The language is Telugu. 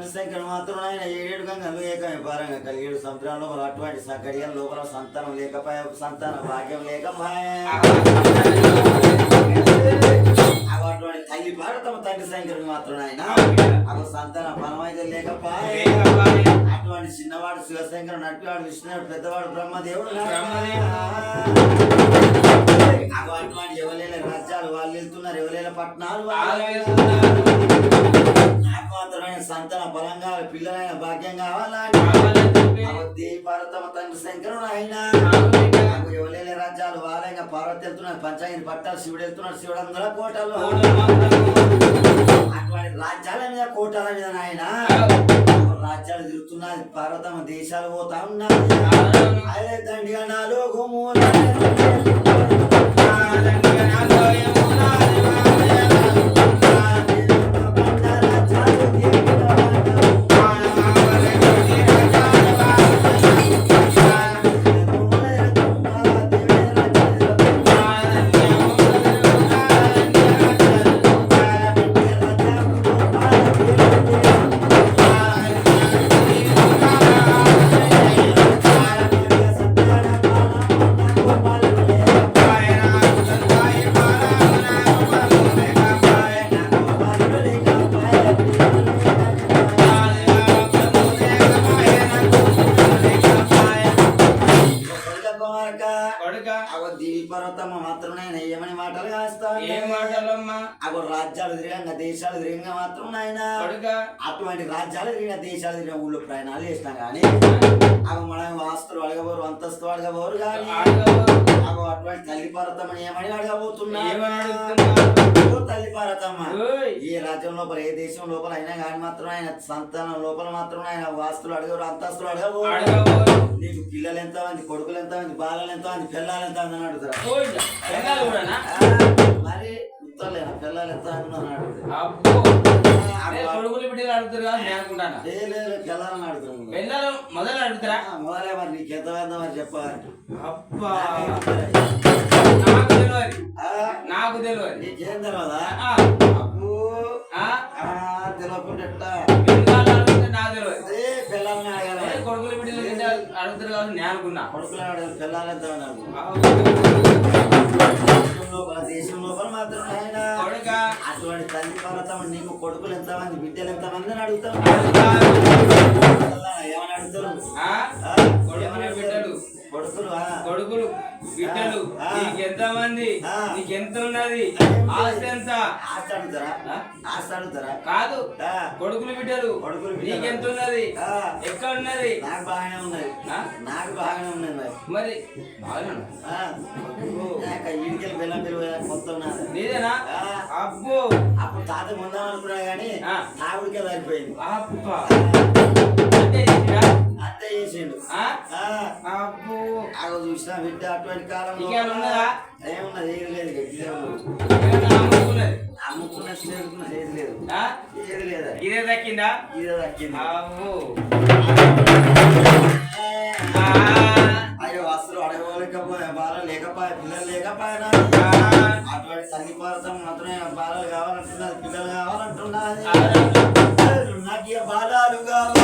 తండ్రి సంఖ్యను మాత్రం ఆయన ఏడేడు గంగలు ఏకమే పారంగా కలిగేడు సముద్రంలో మరి అటువంటి గడియల లోపల సంతానం లేకపోయా సంతాన భాగ్యం లేకపోయా అటువంటి తల్లి పాడు తమ తండ్రి సంఖ్యను మాత్రం ఆయన అవ సంతాన బలమైతే లేకపోయా అటువంటి చిన్నవాడు శివశంకరు నడిపివాడు విష్ణువాడు పెద్దవాడు బ్రహ్మదేవుడు అటువంటి ఎవరైన రాజ్యాలు వాళ్ళు వెళ్తున్నారు ఎవరైన పట్టణాలు నాకు మాత్రమైన సంతాన బలంగా పిల్లలైన భాగ్యం కావాలని తమ తండ్రి శంకరుడు అయినా ఎవరైన రాజ్యాలు వాళ్ళగా పార్వతి వెళ్తున్నారు పంచాయతీ పట్టాలు శివుడు వెళ్తున్నాడు శివుడు అందరూ కోటలు అటువంటి రాజ్యాల మీద కోటల మీద ఆయన రాజ్యాలు తిరుగుతున్నది పార్వతమ్మ దేశాలు పోతా ఉన్నది అదే దండిగా నాలో రాజ్యాలు తిరిగా దేశాలు తిరిగా మాత్రం ఆయన అటువంటి రాజ్యాలు తిరిగిన దేశాలు తిరిగిన ఊళ్ళో ప్రయాణాలు చేసినా గానీ అవి మనం వాస్తులు అడగబోరు అంతస్తు అడగబోరు కానీ అటువంటి తల్లి పార్వతమ్మని ఏమని అడగబోతున్నా తల్లి పార్వతమ్మ ఏ రాజ్యం లోపల ఏ దేశం లోపల అయినా కానీ మాత్రం ఆయన సంతానం లోపల మాత్రం ఆయన వాస్తులు అడగరు అంతస్తులు అడగబోరు నీకు పిల్లలు ఎంత మంది కొడుకులు ఎంత మంది బాలలు ఎంత మంది పిల్లలు ఎంత మంది అని అడుగుతారు మరి పిల్లలు ఎంత మొదలు అడుగుతారా మొదలే మరి నీకు ఎంత వెళ్దాం మరి చెప్పాలి నాకు తెలియదు నీకేం తెలియదా అప్పు తెలియకుండా నాకు తెలియదు పిల్లల్ని అడగాలి కొడుకులు బిడ్డలు అడుగుతారు కాబట్టి నేను అనుకున్నా కొడుకులు అడగాలి పిల్లలు ఎంత దేశం లోపల మాత్రం ఆయన అటువంటి తల్లి పర్వతం నీకు కొడుకులు ఎంత మంది బిడ్డలు ఎంత మంది అని అడుగుతారు ఏమని అడుగుతారు కొడుకులు బిడ్డలు నీకెంత మంది నీకెంత ఉన్నది ఆస్తి ఎంత ఆస్తి అడుగుతారా ఆస్తి అడుగుతారా కాదు కొడుకులు బిడ్డలు నీకెంత ఉన్నది ఎక్కడ ఉన్నది నాకు బాగానే ఉన్నది నాకు బాగానే ఉన్నది మరి బాగానే ఇంటికి బెల్లం పెరుగు మొత్తం నీదేనా అబ్బో అప్పుడు తాత ముందాం అనుకున్నా గానీ తాగుడికే సరిపోయింది అంతే చేసిండు అగో చూసినా బిడ్డ అటువంటి కాలంలో ఏమున్నది ఏది లేదు అమ్ముకున్నది ఏది లేదు ఏది లేదా ఇదే దక్కిందా ఇదే దక్కింది అయ్యో అసలు అడగలేకపోయా బాలలు లేకపోయా పిల్లలు లేకపోయినా అటువంటి తల్లి పారతం మాత్రమే బాలలు కావాలంటున్నది పిల్లలు కావాలంటున్నది నాకు బాలాలు కావాలి